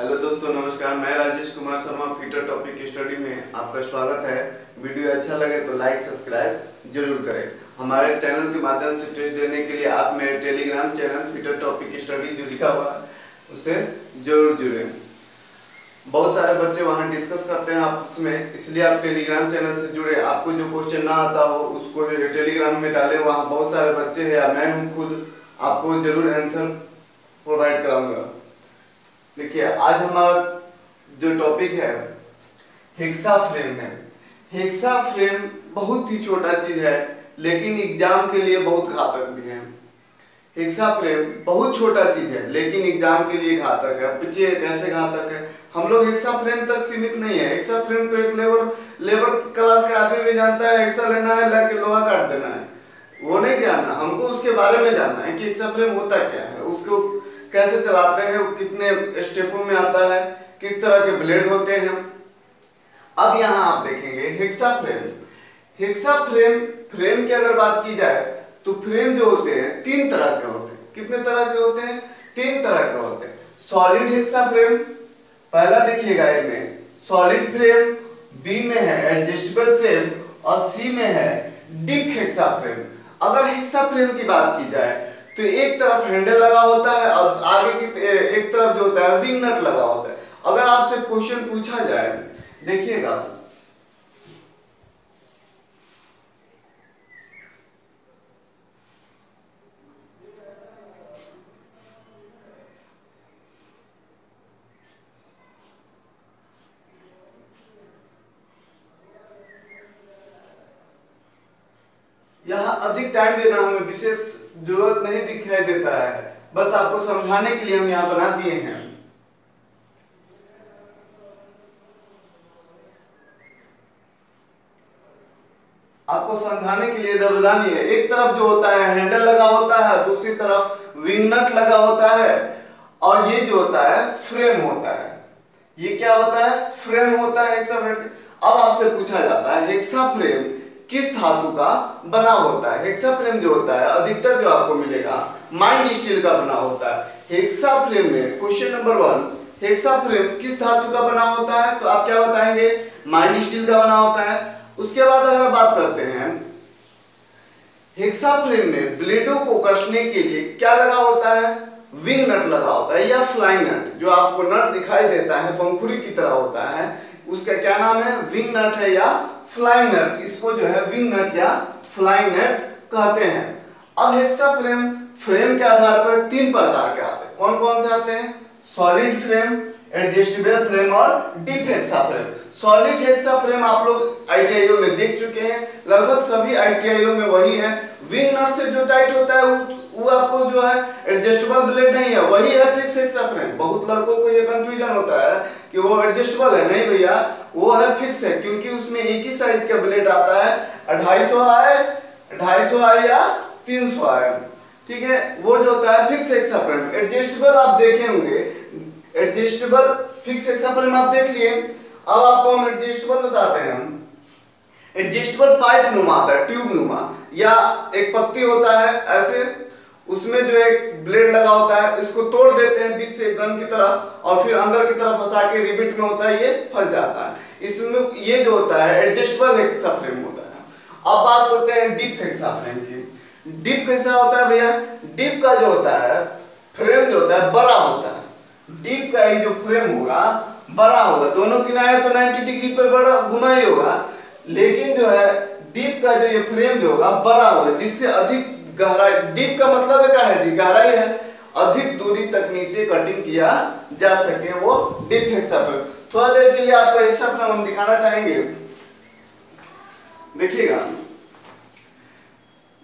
Hello दोस्तों, नमस्कार। मैं Rajesh Kumar Sharma fitter topic study में आपका स्वागत है। वीडियो अच्छा लगे तो लाइक सब्सक्राइब जरूर करें। हमारे चैनल के माध्यम से टेस्ट देने के लिए आप मेरे Telegram channel fitter topic study जो लिखा हुआ है उसे जरूर जुड़ें। बहुत सारे बच्चे वहां डिस्कस करते हैं आपस में, इसलिए आप टेलीग्राम चैनल से जुड़े। आपको जो क्वेश्चन ना आता हो उसको टेलीग्राम में डालें। वहाँ बहुत सारे बच्चे हैं, मैं हूँ खुद, आपको जरूर आंसर प्रोवाइड कराऊंगा। देखिए, आज हमारा जो टॉपिक है हेक्सा फ्रेम है। हेक्सा फ्रेम बहुत ही छोटा चीज है, लेकिन एग्जाम के लिए बहुत घातक भी है। हेक्सा फ्रेम बहुत छोटा चीज है, लेकिन एग्जाम के लिए घातक है। पूछिए कैसे घातक है? हम लोग हेक्सा फ्रेम तक सीमित नहीं है। हेक्सा फ्रेम तो एक लेबर क्लास का आदमी भी जानता है। हेक्सा लेना है, लाके लोहा काट देना है, वो नहीं जानना। हमको उसके बारे में जानना है कि हेक्सा फ्रेम होता क्या है, उसको कैसे चलाते हैं, कितने स्टेपों में आता है, किस तरह के ब्लेड होते हैं। अब यहाँ आप देखेंगे हेक्सा फ्रेम। हेक्सा फ्रेम की अगर बात की जाए तो फ्रेम जो होते हैं तीन तरह के होते हैं। कितने तरह के होते हैं? तीन तरह के होते हैं। सॉलिड हेक्सा फ्रेम, पहला देखिएगा ए में सॉलिड फ्रेम, बी में है एडजस्टेबल फ्रेम और सी में है डीप हेक्सा फ्रेम। अगर हेक्सा फ्रेम की बात की जाए तो एक तरफ हैंडल लगा होता है और आगे की एक तरफ जो होता है विंग नट लगा होता है। अगर आपसे क्वेश्चन पूछा जाए, देखिएगा यहाँ अधिक टाइम देना हमें विशेष जरूरत नहीं दिखाई देता है, बस आपको समझाने के लिए हम यहाँ बना दिए हैं। आपको समझाने के लिए दबदानी है। एक तरफ जो होता है हैंडल लगा होता है, दूसरी तरफ विंग नट लगा होता है, और ये जो होता है फ्रेम होता है। ये क्या होता है? फ्रेम होता है हेक्सा फ्रेम। अब आपसे पूछा जाता है हेक्सा फ्रेम किस धातु का बना होता है? हेक्सा फ्रेम जो होता है अधिकतर जो आपको मिलेगा माइंड स्टील का बना होता है। हेक्सा फ्रेम में क्वेश्चन नंबर 1, हेक्सा फ्रेम किस धातु का बना होता है? तो आप क्या बताएंगे? माइंड स्टील का बना होता है। उसके बाद अगर बात करते हैं हेक्सा फ्रेम में ब्लेडों को कसने के लिए क्या लगा होता है? विंग नट लगा होता है या फ्लाइंग नट। जो आपको नट दिखाई देता है पंखुड़ी की तरह होता है, उसका क्या नाम है? विंग नट है या फ्लाइंग नट। इसको जो है विंग नट या फ्लाइंग नट कहते हैं। अब हेक्सा फ्रेम के आधार पर तीन प्रकार के आते हैं। कौन कौन से आते हैं? सॉलिड फ्रेम, एडजस्टेबल फ्रेम और deep hexa frame. Solid hexa frame आप लोग आईटीआईओ में देख चुके हैं, लगभग सभी आईटीआईओ में वही है। विंग नट से जो टाइट होता है वो आपको जो है एडजस्टेबल ब्लेड नहीं है, वही है फिक्स हेक्सा फ्रेम। बहुत लड़कों को ये कंफ्यूजन होता है कि वो एडजस्टेबल है। नहीं भैया, वो है फिक्स है, क्योंकि उसमें एक ही साइज का ब्लेड आता है। 250 आई या 300 आई, ठीक है। वो जो होता है फिक्स हेक्सा फ्रेम। एडजस्टेबल आप देखे होंगे, एडजस्टेबल फिक्स हेक्सा फ्रेम आप देख लिए। अब आपको हम एडजस्टेबल बताते हैं। एडजस्टेबल पाइप नुमा आता है, ट्यूब नुमा, या एक पत्ती होता है ऐसे, उसमें जो एक ब्लेड लगा होता है, इसको तोड़ देते हैं बीच से गन की तरह और फिर अंदर की तरफ फंसा के रिबिट में होता है, ये फंस जाता है। इसमें ये जो होता है एडजस्टेबल हेक्सा फ्रेम होता है। अब बात करते हैं डीप हेक्सा फ्रेम की। डीप कैसा होता है भैया? डीप का जो होता है फ्रेम जो होता है बड़ा होता है। डीप का ये जो फ्रेम होगा बड़ा होगा, दोनों किनारे तो 90 डिग्री पे बड़ा घुमा ही होगा, लेकिन जो है डीप का जो ये फ्रेम जो होगा बड़ा होगा, जिससे अधिक गहराई। डीप का मतलब क्या है जी? गहराई है, अधिक दूरी तक नीचे कटिंग किया जा सके, वो डीप हेक्सा फ्रेम। थोड़ा देर के लिए आपको हेक्सा फ्रेम हम दिखाना चाहेंगे। देखिएगा,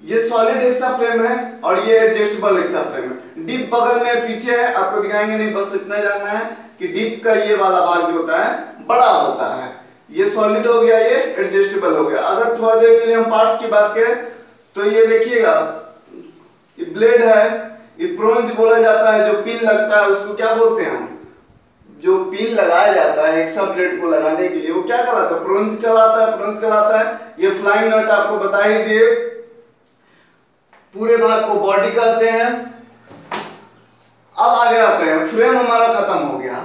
ये सॉलिड हेक्सा फ्रेम है और ये एडजस्टेबल हेक्सा फ्रेम है। डीप बगल में पीछे है, आपको दिखाएंगे नहीं, बस इतना जानना है कि डीप का ये वाला भाग जो होता है बड़ा होता है। ये सॉलिड हो गया, ये एडजस्टेबल हो गया। अगर थोड़ा देर के लिए हम पार्ट्स की बात करें तो ये देखिएगा, ये ब्लेड है, ये प्रोंज बोला जाता है। जो पिन लगता है उसको क्या बोलते हैं हम? जो पिन लगाया जाता है हेक्सा ब्लेड को लगाने के लिए, वो क्या कहलाता है? प्रोंज कहलाता है। प्रोंज कहलाता है। ये फ्लाइंग नट आपको बता ही दिए। पूरे भाग को बॉडी कहते हैं। अब आगे आते हैं, फ्रेम हमारा खत्म हो गया।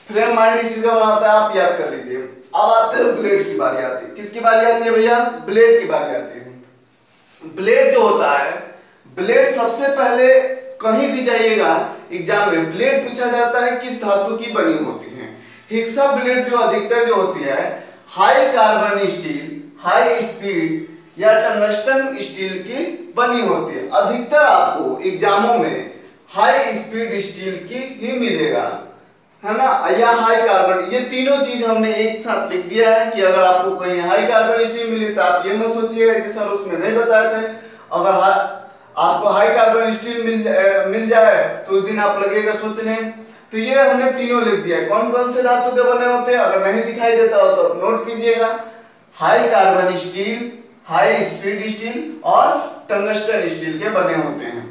फ्रेम माइंड स्टील का बना होता है, आप याद कर लीजिए। अब आते हैं ब्लेड की बारी आती है। किसकी बारी आती है भैया? ब्लेड की बारी आती है। ब्लेड जो होता है, ब्लेड सबसे पहले कहीं भी जाइएगा एग्जाम में ब्लेड पूछा जाता है किस धातु की बनी होती है। हेक्सा ब्लेड जो अधिकतर जो होती है high carbon steel, high speed या टंगस्टन स्टील की बनी होती है। अधिकतर आपको एग्जामों में हाई स्पीड स्टील की ही मिलेगा, है ना, या हाई कार्बन। ये तीनों चीज हमने एक साथ लिख दिया है कि अगर आपको कहीं हाई कार्बन स्टील मिली तो आप ये मत सोचिएगा कि सर उसमें नहीं बताए थे। अगर आपको हाई कार्बन स्टील मिल जाए तो उस दिन आप लगेगा सोचने। तो ये हमने तीनों लिख दिया है। कौन कौन से धातु के बने होते हैं, अगर नहीं दिखाई देता हो तो आप नोट कीजिएगा। High carbon steel, high speed steel और टंगस्टन स्टील के बने होते हैं।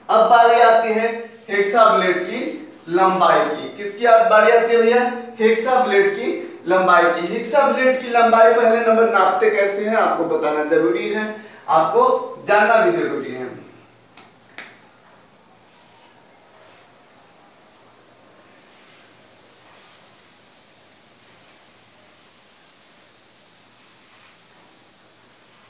अब बारी आती है हेक्सा ब्लेड की लंबाई की। किसकी बारी आती है भैया? हेक्सा ब्लेड की लंबाई की। हेक्सा ब्लेड की लंबाई पहले नंबर नापते कैसे हैं आपको बताना जरूरी है, आपको जानना भी जरूरी है।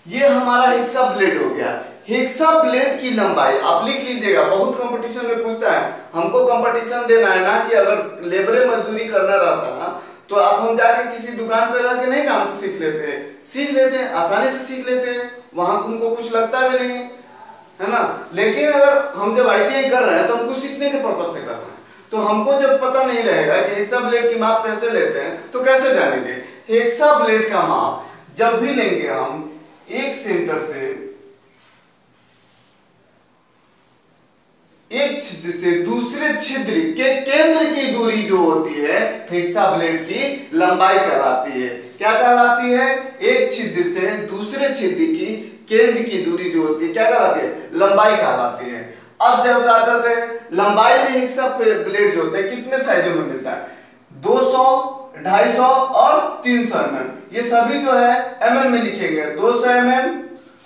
ये हमारा हेक्सा ब्लेड हो गया। हेक्सा ब्लेड की लंबाई आप लिख लीजिएगा, बहुत कंपटीशन में पूछता है। हमको कंपटीशन देना है ना कि अगर लेबरे मजदूरी करना रहता ना तो आप हम जाके किसी दुकान पे रह के नहीं काम सीख लेते हैं, सीख लेते हैं, आसानी से सीख लेते हैं, वहां तुमको कुछ लगता भी नहीं है ना। लेकिन अगर हम जब ITI कर रहे हैं तो हमको सीखने के पर्पज से कर रहे हैं, तो हमको जब पता नहीं रहेगा कि हेक्सा ब्लेड की माप कैसे लेते हैं तो कैसे जानेंगे। हेक्सा ब्लेड का माप जब भी लेंगे हम एक सेंटर से, एक छिद्र से दूसरे छिद्र के केंद्र की दूरी जो होती है हेक्सा ब्लेड की लंबाई कहलाती है। क्या कहलाती है? एक छिद्र से दूसरे छिद्र की केंद्र की दूरी जो होती है क्या कहलाती है? लंबाई कहलाती है। अब जब बात करते हैं लंबाई में हेक्सा ब्लेड जो होता है कितने साइजों में मिलता है? 200, 250 और 300 mm। ये सभी जो है mm में लिखे गए। 200 mm,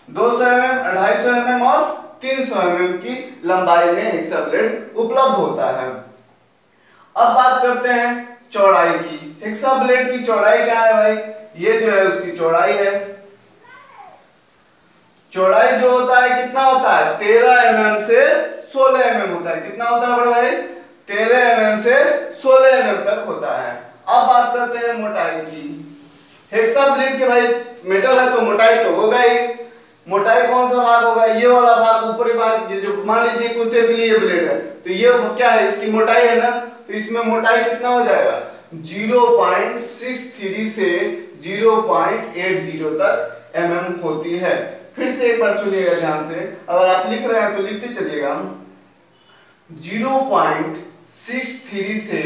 250 mm और 300 mm की लंबाई में हेक्सा ब्लेड उपलब्ध होता है। अब बात करते हैं चौड़ाई की। हेक्सा ब्लेड की चौड़ाई क्या है भाई? ये जो है उसकी चौड़ाई है। चौड़ाई जो होता है कितना होता है? 13 mm से 16 mm होता है। कितना होता है बड़े भाई? 13 mm से 16 mm तक होता है। अब बात करते हैं मोटाई की। हेक्सा ब्लेड के भाई मेटल है तो मोटाई तो होगा ही। मोटाई कौन सा भाग होगा? ये वाला भाग, ऊपरी भाग। ये जो मान लीजिए कुछ देर के लिए ये ब्लेड है तो ये क्या है? इसकी मोटाई है ना, तो इसमें मोटाई कितना हो जाएगा? 0.63 से 0.80 तक mm होती है। फिर से एक बार सुनिएगा ध्यान से, अगर आप लिख रहे हैं तो लिखते चलिएगा। 0.63 से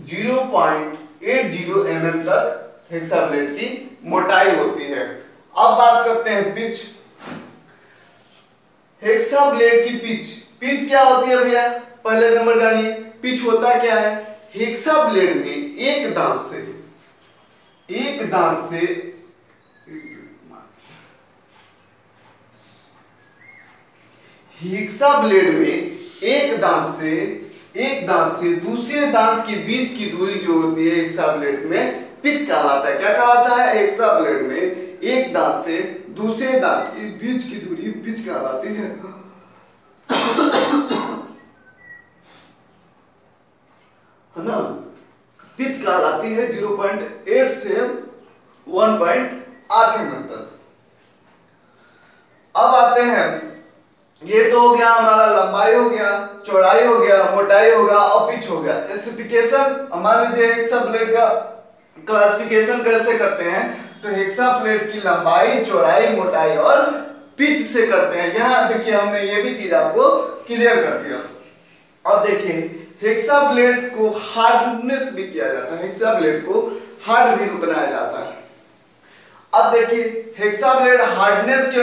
0.80 mm तक हेक्सा ब्लेड की मोटाई होती है। अब बात करते हैं पिच। हेक्सा ब्लेड की पिच, पिच क्या होती है भैया? पहले नंबर जानिए, पिच होता क्या है? हेक्सा ब्लेड में एक दांत से हेक्सा ब्लेड में एक दांत से दूसरे दांत के बीच की दूरी जो होती है हेक्सा ब्लेड में पिच कहलाता है। क्या कहलाता है? हेक्सा ब्लेड में एक दांत से दूसरे दांत के बीच की दूरी पिच कहलाती है। है ना, पिच कहलाती है 0.8 से 1.8 mm तक। अब आते हैं, ये तो हो गया हमारा लंबाई हो गया, चौड़ाई हो गया, मोटाई हो गया और पिच हो गया। स्पेसिफिकेशन मान लीजिए हेक्सा ब्लेड का क्लासिफिकेशन कैसे करते हैं तो हेक्सा ब्लेड की लंबाई, चौड़ाई, मोटाई और पिच से करते हैं। यहाँ देखिए हमने ये भी चीज आपको क्लियर कर दिया। अब देखिए हेक्सा ब्लेड को हार्डनेस भी किया जाता है, हेक्सा ब्लेड को हार्ड भी बनाया जाता है। अब देखिए हेक्सा ब्लेड हार्डनेस के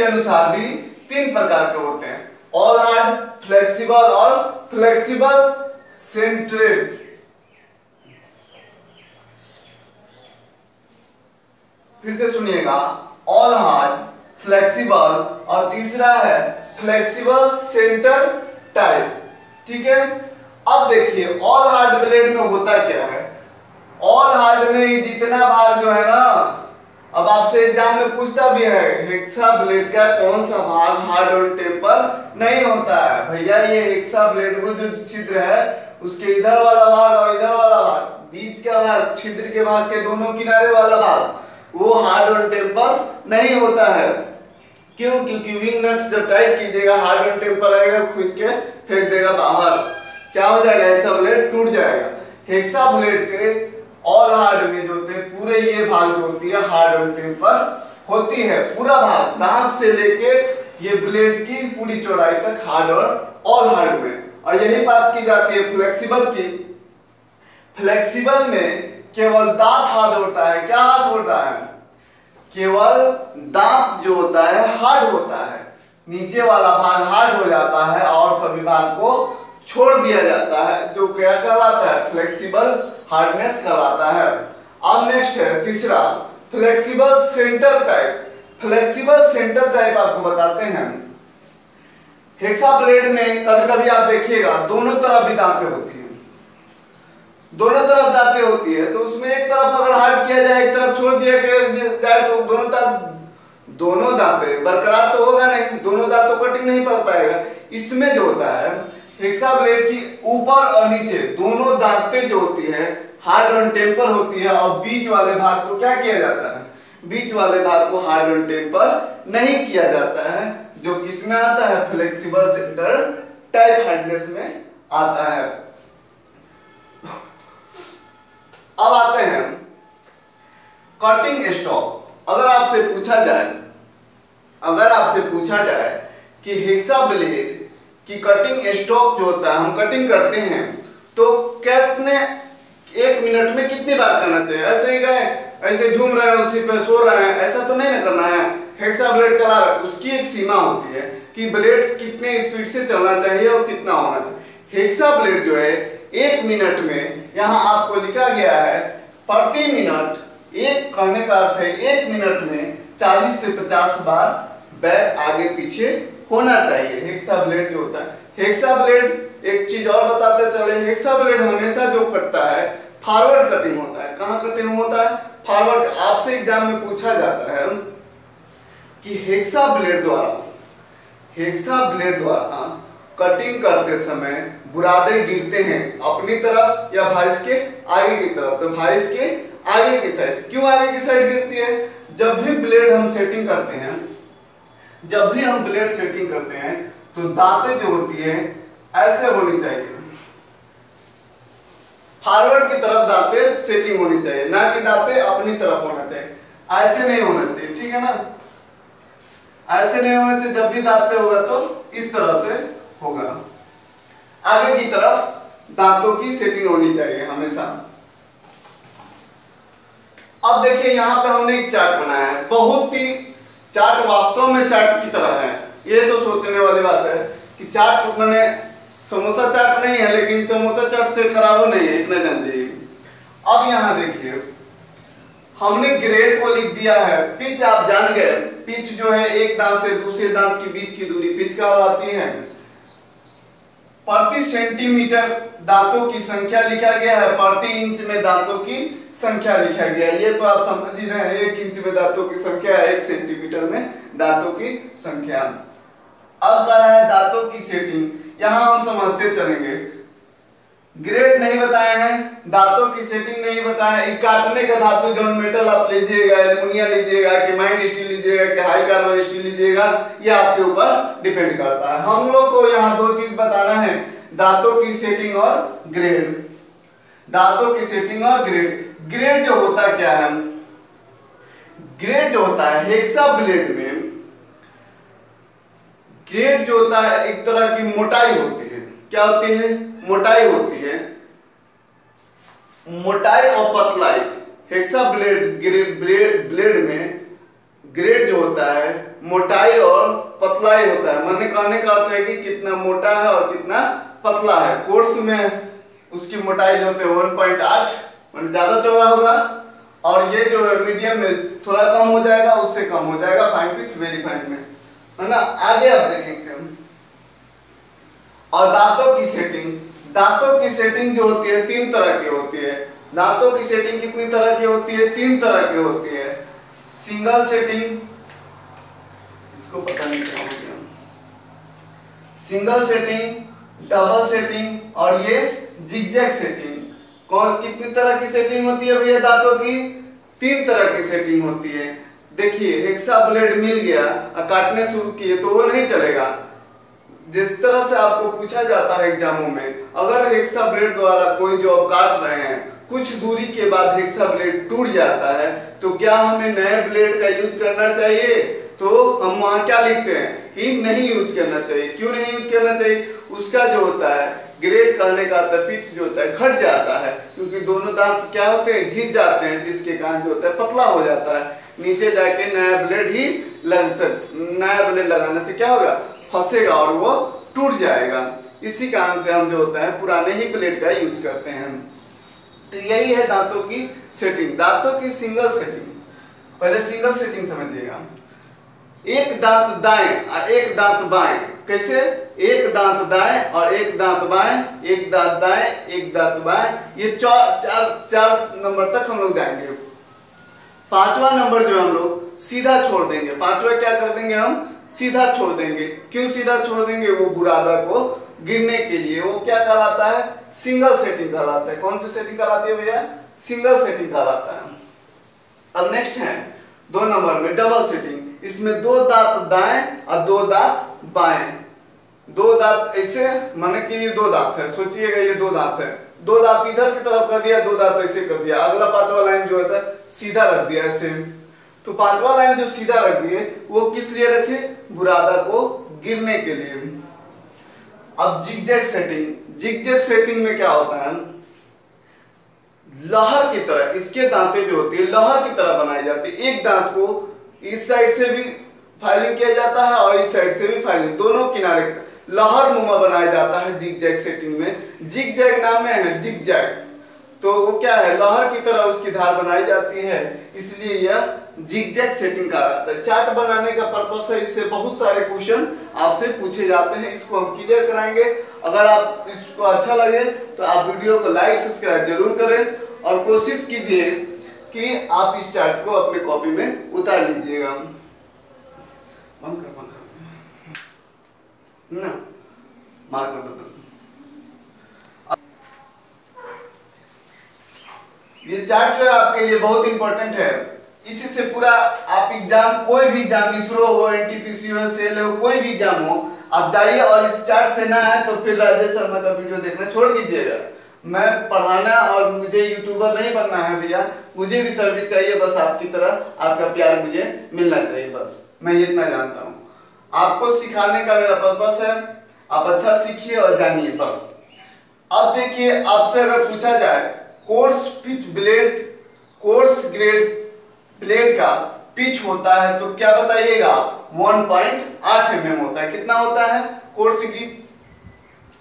अनुसार भी 3 प्रकार के होते हैं, ऑल हार्ड, फ्लेक्सिबल और फ्लेक्सिबल सेंट्रेड। फिर से सुनिएगा, ऑल हार्ड, फ्लेक्सिबल और तीसरा है फ्लेक्सिबल सेंटर टाइप। ठीक है। अब देखिए ऑल हार्ड ब्लेड में होता क्या है, ऑल हार्ड में जितना भाग जो है ना, अब आपसे एग्जाम में पूछता भी है हेक्सा ब्लेड का कौन सा भाग हार्ड और टेम्पर नहीं होता है। भैया ये हेक्सा ब्लेड में जो छिद्र है उसके इधर वाला भाग और इधर वाला भाग, बीच का भाग, छिद्र के भाग के दोनों किनारे वाला भाग वो हार्ड और टेम्पर नहीं होता है। क्यों? क्योंकि विंग नट्स जब टाइट कीजिएगा हार्ड और टेम्पर आएगा, खींच के फेंक देगा बाहर, क्या हो जाएगा, हेक्सा ब्लेड टूट जाएगा। हेक्सा ब्लेड के ऑल हार्ड में जो होते हैं पूरे ये भाग जो होती है हार्ड और टेम्पर होती है, पूरा भाग दांत से लेके ये ब्लेड की पूरी चौड़ाई तक हार्ड और ऑल हार्ड में। और यही बात की जाती है फ्लेक्सिबल की। फ्लेक्सिबल में केवल दांत हार्ड होता है, क्या हार्ड होता है, केवल दांत जो होता है हार्ड होता है, नीचे वाला भाग हार्ड हो जाता है और सभी भाग को छोड़ दिया जाता है, जो क्या कहलाता है, फ्लेक्सिबल हार्डनेस कहलाता है। अब नेक्स्ट है तीसरा flexible centre type. Flexible centre type आपको बताते हैं। हेक्सा ब्लेड में कभी कभी आप देखिएगा दोनों तरफ भी दांतें होती हैं, दोनों तरफ दांतें होती है, तो उसमें एक तरफ अगर हार्ड किया जाए एक तरफ छोड़ दिया जाए तो दोनों दांतें बरकरार तो होगा नहीं, दोनों दांतों कटिंग नहीं कर पाएगा। इसमें जो होता है हेक्सा ब्लेड की ऊपर और नीचे दोनों दांतें जो होती है हार्ड और टेम्पर होती है, और बीच वाले भाग को क्या किया जाता है, बीच वाले भाग को हार्ड और टेम्पर नहीं किया जाता है, जो किसमें आता है, फ्लेक्सिबल सेंटर टाइप हार्डनेस में आता है। अब आते हैं कटिंग स्टॉक। अगर आपसे पूछा जाए कि हेक्सा ब्लेड कि कटिंग स्टॉक जो होता है हम कटिंग करते हैं तो कितने, एक मिनट में कितनी बार करना चाहिए, ऐसे ही गए ऐसे झूम रहे हैं उसी पे सो रहे हैं ऐसा तो नहीं ना करना है। हेक्सा ब्लेड चला रहे, उसकी एक सीमा होती है कि ब्लेड कितने स्पीड से चलना चाहिए और कितना होना चाहिए। हेक्सा ब्लेड जो है एक मिनट में, यहाँ आपको लिखा गया है प्रति मिनट, एक कहने का अर्थ है एक मिनट में 40 से 50 बार बैक आगे पीछे होना चाहिए। हेक्सा ब्लेड जो होता है, हेक्सा ब्लेड एक चीज और बताते चले, हेक्सा ब्लेड हमेशा जो कटता है फॉरवर्ड कटिंग होता है। कहाँ कटिंग होता है, फॉरवर्ड। आपसे एग्जाम में पूछा जाता है कि हेक्सा ब्लेड द्वारा कटिंग करते समय बुरादे गिरते हैं अपनी तरफ या भाइस के आगे की तरफ, तो भाइस के आगे की साइड। क्यों आगे की साइड गिरती है, जब भी ब्लेड हम सेटिंग करते हैं, जब भी हम ब्लेड सेटिंग करते हैं तो दांतें जो होती है ऐसे होनी चाहिए, फॉरवर्ड की तरफ दांतें सेटिंग होनी चाहिए, ना कि दांतें अपनी तरफ होना चाहिए, ऐसे नहीं होना चाहिए, ठीक है ना, ऐसे नहीं होना चाहिए। जब भी दांतें होगा तो इस तरह से होगा, आगे की तरफ दांतों की सेटिंग होनी चाहिए हमेशा। अब देखिए यहाँ पे हमने एक चार्ट बनाया है, बहुत ही चार्ट वास्तव में चार्ट की तरह है। ये तो सोचने वाली बात है कि चार्ट मैंने समोसा चार्ट नहीं है, लेकिन समोसा चार्ट से खराब नहीं है, इतना जान लीजिए। अब यहाँ देखिए हमने ग्रेड को लिख दिया है। पिच आप जान गए, पिच जो है एक दांत से दूसरे दांत के बीच की दूरी पिच कहलाती है। प्रति सेंटीमीटर दांतों की संख्या लिखा गया है, प्रति इंच में दांतों की संख्या लिखा गया है। ये तो आप समझ ही रहे हैं, 1 इंच में दांतों की संख्या, 1 सेंटीमीटर में दांतों की संख्या। अब कर रहा है दांतों की सेटिंग, यहां हम समझते चलेंगे। ग्रेड नहीं बताए हैं, दांतों की सेटिंग नहीं बताया। काटने का धातु जो मेटल आप लीजिएगा, एल्युमिनियम लीजिएगा कि माइंड स्टील लीजिएगा कि हाई कार्बन स्टील लीजिएगा, ये आपके ऊपर डिपेंड करता है। हम लोग को यहाँ 2 चीज बताना है, दांतों की सेटिंग और ग्रेड। दांतों की सेटिंग और ग्रेड। ग्रेड जो होता क्या है, ग्रेड जो होता है हेक्सा ब्लेड में, ग्रेड जो होता है एक तरह की मोटाई होती है। क्या होती है, मोटाई होती है, मोटाई और पतलाई। हेक्सा ब्लेड में ग्रेड जो होता है मोटाई और पतलाई होता है। मैंने कहने का अर्थ है कि कितना मोटा है और कितना पतला है। कोर्स में उसकी मोटाई जो होती है 1.8 मतलब ज्यादा चौड़ा होगा, और ये जो है मीडियम में थोड़ा कम हो जाएगा, उससे कम हो जाएगा फाइन पिच वेरी फाइन में, है ना। आगे आप देखेंगे। और दांतों की की सेटिंग, दांतों की सेटिंग जो होती है 3 तरह की होती है। दांतों की सेटिंग कितनी तरह की होती है? 3 तरह की होती है। सिंगल सेटिंग, इसको पता नहीं क्या हो गया, सिंगल सेटिंग, डबल सेटिंग और ये जिगजैग सेटिंग। कौन कितनी तरह की सेटिंग होती है भैया? दांतों की 3 तरह की सेटिंग होती है। देखिए हेक्सा ब्लेड मिल गया और काटने शुरू किए तो वो नहीं चलेगा। जिस तरह से आपको पूछा जाता है एग्जामों में, अगर हेक्सा ब्लेड द्वारा कोई जो आप काट रहे हैं, कुछ दूरी के बाद हेक्सा ब्लेड टूट जाता है तो क्या हमें नए ब्लेड का यूज करना चाहिए? तो हम वहां क्या लिखते हैं कि नहीं यूज करना चाहिए। क्यों नहीं यूज करना चाहिए? उसका जो होता है ग्रेड कहने का पिच जो होता है घट जाता है, क्योंकि दोनों दांत क्या होते हैं? घिस जाते हैं, जिसके कारण जो होता है पतला हो जाता है। नीचे जाके नया ब्लेड ही नया ब्लेड लगाने से क्या होगा? फंसेगा और वो टूट जाएगा। इसी कारण से हम जो होता है पुराने ही ब्लेड का यूज करते हैं। तो यही है दांतों की सेटिंग। दांतों की सिंगल सेटिंग, पहले सिंगल सेटिंग समझिएगा। एक दांत दाएं और एक दांत बाएं। कैसे? एक दांत दाएं और एक दांत बाएं, एक दांत दाएं एक दांत बाएं। ये चार नंबर तक हम लोग जाएंगे। 5वां नंबर जो हम लोग सीधा छोड़ देंगे। 5वां क्या कर देंगे? हम सीधा छोड़ देंगे। क्यों सीधा छोड़ देंगे? वो बुरादा को गिरने के लिए। वो क्या कहलाता है? सिंगल सेटिंग कहलाता है। कौन सी सेटिंग कहलाती है भैया? सिंगल सेटिंग कहलाता है। अब नेक्स्ट है 2 नंबर में डबल सेटिंग। इसमें 2 दांत दाएं और 2 दांत बाएं। 2 दांत ऐसे, माने कि ये 2 दांत है, सोचिएगा ये 2 दांत है। 2 दांत इधर की तरफ कर दिया, 2 दांत ऐसे कर दिया। अगला 5वां लाइन जो है सीधा रख दिया ऐसे। तो 5वां लाइन जो सीधा रख दिए वो किस लिए रखे? बुरादा को गिरने के लिए। अब जिगजैग सेटिंग। जिगजैग सेटिंग में क्या होता है? लहर की तरह इसके दांतें जो होती है लहर की तरह बनाई जाती है। एक दांत को इस साइड से भी फाइलिंग किया जाता है और इस साइड से भी फाइलिंग, दोनों किनारे लहर नुमा बनाया जाता है जिगजैग सेटिंग में। जिगजैग नाम में है जिगजैग, तो वो क्या है? लहर की तरह उसकी धार बनाई जाती है, इसलिए यह जिगजैग सेटिंग कहा जाता है। चार्ट बनाने का पर्पस है, इससे बहुत सारे क्वेश्चन आपसे पूछे जाते हैं। इसको हम क्लियर कराएंगे। अगर आप इसको अच्छा लगे तो आप वीडियो को लाइक सब्सक्राइब जरूर करें और कोशिश कीजिए कि आप इस चार्ट को अपने कॉपी में उतार लीजिएगा। ना मार्कर बदल। ये चार्ट जो है आपके लिए बहुत इंपॉर्टेंट है। इसी से पूरा आप एग्जाम, कोई भी एग्जाम, इसरो हो, एनटीपीसी हो, सेल हो, कोई भी एग्जाम हो, आप जाइए और इस चार्ट से ना आए तो फिर राजेश शर्मा का वीडियो देखना छोड़ दीजिएगा। मैं पढ़ाना और मुझे यूट्यूबर नहीं बनना है भैया, मुझे भी सर्विस चाहिए। बस आपकी तरह आपका प्यार मुझे मिलना चाहिए, बस मैं इतना जानता हूँ। आपको सिखाने का मेरा पर्पस है, आप अच्छा सीखिए और जानिए बस। अब देखिए, आपसे अगर पूछा जाए course pitch blade, course grade blade का पिच होता है तो क्या बताइएगा? 1.8 mm होता है। कितना होता है?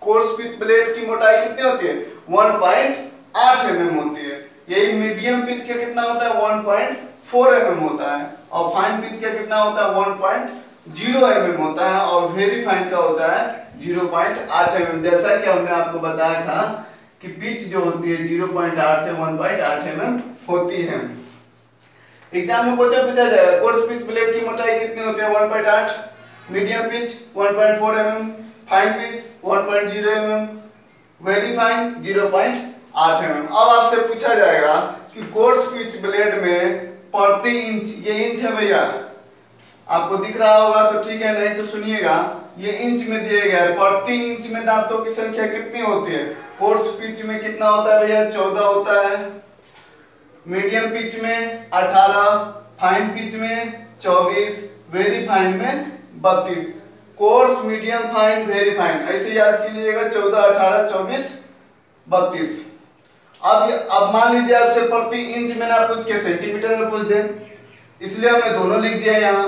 कोर्स पिच ब्लेड की मोटाई कितनी होती है? 1.8 mm होती है। यही मीडियम पिच का कितना होता है? 1.4 mm होता है। और फाइन पिच का कितना होता है? 1.0 mm होता है। और वेरी फाइन का होता है 0.8 mm। जैसा कि हमने आपको बताया था कि पिच जो होती है 0.8 से 1.8 mm होती है। एग्जाम में क्वेश्चन पूछा जाएगा कोर्स पिच ब्लेड की मोटाई कितनी होती है? 1.8, medium pitch 1.4 mm, fine pitch 1.0 mm, very fine 0.8 mm। अब आपसे पूछा जाएगा कि कोर्स पिच ब्लेड में प्रति इंच, ये इंच है भैया, आपको दिख रहा होगा तो ठीक है, नहीं तो सुनिएगा, ये इंच में दिया गया है। प्रति इंच में दांतों की संख्या कितनी होती है? कोर्स पिच में कितना होता है भैया? 14 होता है। मीडियम पिच में 18, फाइन पिच में 24, वेरी फाइन में 32। Course, medium, fine, very fine ऐसे याद कीजिएगा, 14, 18, 24, 32। अब मान लीजिए आपसे प्रति इंच में ना पूछ के सेंटीमीटर में पूछ दे, इसलिए हमने दोनों लिख दिया यहाँ।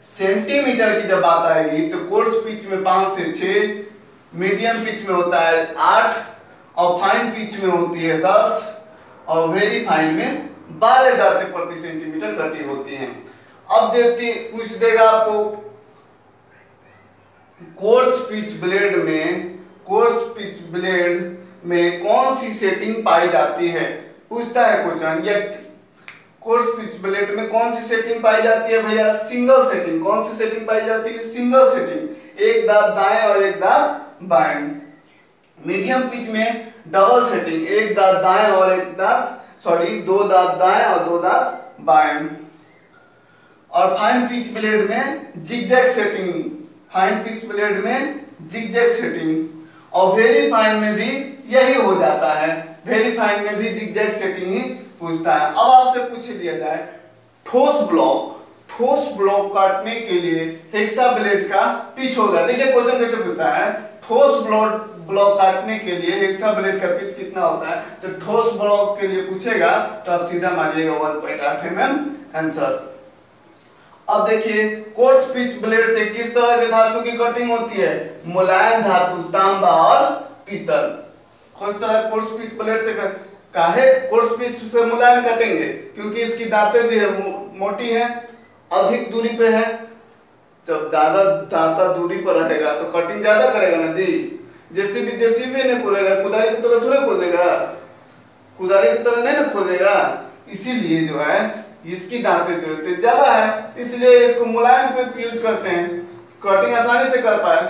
सेंटीमीटर की जब बात आएगी तो कोर्स पिच में 5 से 6, मीडियम पिच में होता है 8 और फाइन पिच में होती है 10 और वेरी फाइन में 12 दांतें प्रति सेंटीमीटर कटी होती हैं। अब पूछ देगा आपको कोर्स पिच ब्लेड में कोर्स पिच ब्लेड में कौन सी सेटिंग पाई जाती है, पूछता है क्वेश्चन। या कोर्स पिच ब्लेड में कौन सी सेटिंग पाई जाती है भैया, सिंगल सेटिंग। कौन सी सेटिंग पाई जाती है, सिंगल सेटिंग, एक दांत दाएं और एक दांत बाएं। मीडियम पिच में डबल सेटिंग, एक दांत दाएं और एक दांत दो दांत दाएं और दो दांत बाएं। और फाइन पिच ब्लेड में zigzag setting, fine pitch blade में जिगजैग सेटिंग। और वेरी फाइन में भी यही हो जाता है, वेरी फाइन में भी जिगजैग सेटिंग ही पूछता है। अब आपसे पूछ लिया जाए ठोस ब्लॉक काटने के लिए हेक्सा ब्लेड का पिच होगा। देखिए क्वेश्चन कैसे पूछता है, ठोस ब्लॉक काटने के लिए हेक्सा ब्लेड का पिच कितना होता है। तो ठोस ब्लॉक के लिए पूछेगा तो आप सीधा मारिएगा 1.8 mm आंसर। अब देखिए कोर्स पिच ब्लेड से किस तरह के धातु की कटिंग होती है, मुलायम धातु, तांबा और पीतल। किस तरह कोर्स पिच ब्लेड से काहे कोर्स पिच से मुलायम काटेंगे, क्योंकि इसकी दांतें जो है मोटी है, अधिक दूरी पे है। जब ज्यादा दांता दूरी पर रहेगा तो कटिंग ज्यादा करेगा ना दी। जेसीबी नहीं खोलेगा, कुदारी की तरह थोड़े खोलेगा, कुदारी की तरह नहीं ना खोलेगा। इसीलिए जो है इसकी दांतें जो होती है ज्यादा है, इसलिए इसको मुलायम पे यूज करते हैं, कटिंग आसानी से कर पाए।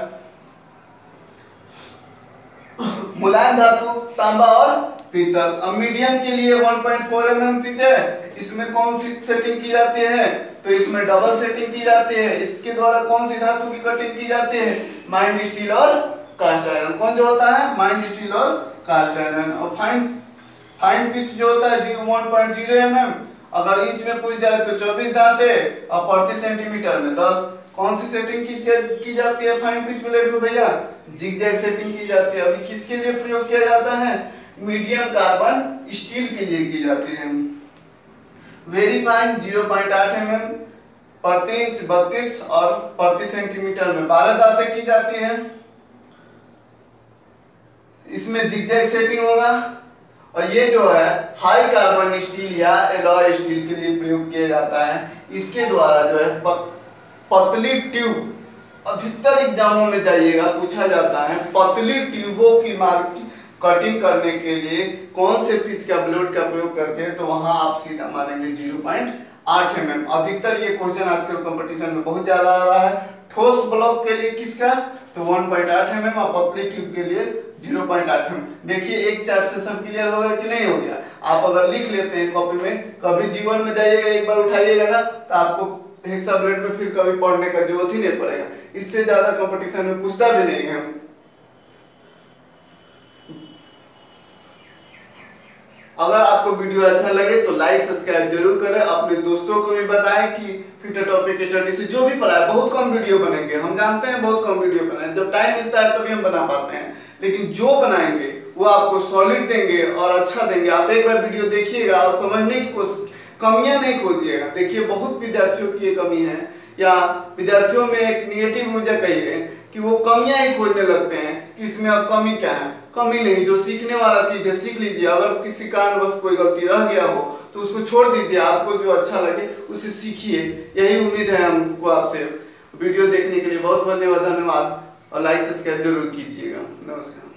मुलायम धातु, तांबा और पीतल। अब मीडियम के लिए 1.4 mm पिच है, इसमें कौन सी सेटिंग की जाती है, तो इसमें डबल सेटिंग की जाती है। इसके द्वारा कौन सी धातु की कटिंग की जाती है, माइंड स्टील और कास्ट आयरन। कौन जो होता है, माइंड स्टील और कास्ट आयरन। और फाइन पिच जो होता है 1.0 mm, अगर इंच में पूछ जाए तो 24 दांत है और प्रति सेंटीमीटर में 10। कौन सी सेटिंग की जाती है फाइन पिच ब्लेड में भैया, जिगजैग सेटिंग की जाती है। अभी किसके लिए प्रयोग किया जाता है, मीडियम कार्बन स्टील के लिए की जाती है। वेरी फाइन 0.8 mm, प्रति इंच 32 और प्रति सेंटीमीटर में 12 दांतें की जाती है। इसमें जिगजैग सेटिंग होगा। और ये जो है हाई कार्बन स्टील या एलॉय स्टील के लिए प्रयोग किया जाता है। इसके द्वारा जो है पतली ट्यूब, अधिकतर एग्जामों में जाइएगा पूछा जाता है, पतली ट्यूबों की कटिंग करने के लिए कौन से पिच का ब्लेड का प्रयोग करते हैं, तो वहां आप सीधा मारेंगे 0.8 mm। अधिकतर ये क्वेश्चन आजकल कंपटीशन में बहुत ज्यादा आ रहा है। ठोस ब्लॉक के लिए किसका, तो 1.8 mm और पतली ट्यूब के लिए 0.8 mm। देखिए एक चार्ट से सब क्लियर हो गया कि नहीं हो गया। आप अगर लिख लेते हैं कॉपी में, कभी जीवन में जाइएगा एक बार उठाइएगा ना, तो आपको हेक्सा ब्लेड में फिर कभी पढ़ने का जरूरत ही नहीं पड़ेगा। इससे ज्यादा कंपटीशन में पूछता भी नहीं है। अगर आपको वीडियो अच्छा लगे तो लाइक सब्सक्राइब जरूर करें, अपने दोस्तों को भी बताएं कि फिटर टॉपिक स्टडी से जो भी पढ़ा है, बहुत कम वीडियो बनेंगे, हम जानते हैं बहुत कम वीडियो बनाए, जब टाइम मिलता है तभी हम बना पाते हैं, लेकिन जो बनाएंगे वो आपको सॉलिड देंगे और अच्छा देंगे। आप एक बार वीडियो देखिएगा और समझने की कोशिश, कमियां नहीं खोजिएगा। देखिए बहुत विद्यार्थियों की ये कमी है, या विद्यार्थियों में एक निगेटिव ऊर्जा कहिए कि वो कमियां ही खोजने लगते हैं कि इसमें अब कमी क्या है। कमी नहीं, जो सीखने वाला चीज है सीख लीजिए। अगर किसी कारणवश कोई गलती रह गया हो तो उसको छोड़ दीजिए, आपको जो अच्छा लगे उसे सीखिए। यही उम्मीद है हमको आपसे। वीडियो देखने के लिए बहुत बहुत धन्यवाद और लाइक सब्सक्राइब जरूर कीजिएगा। नमस्कार।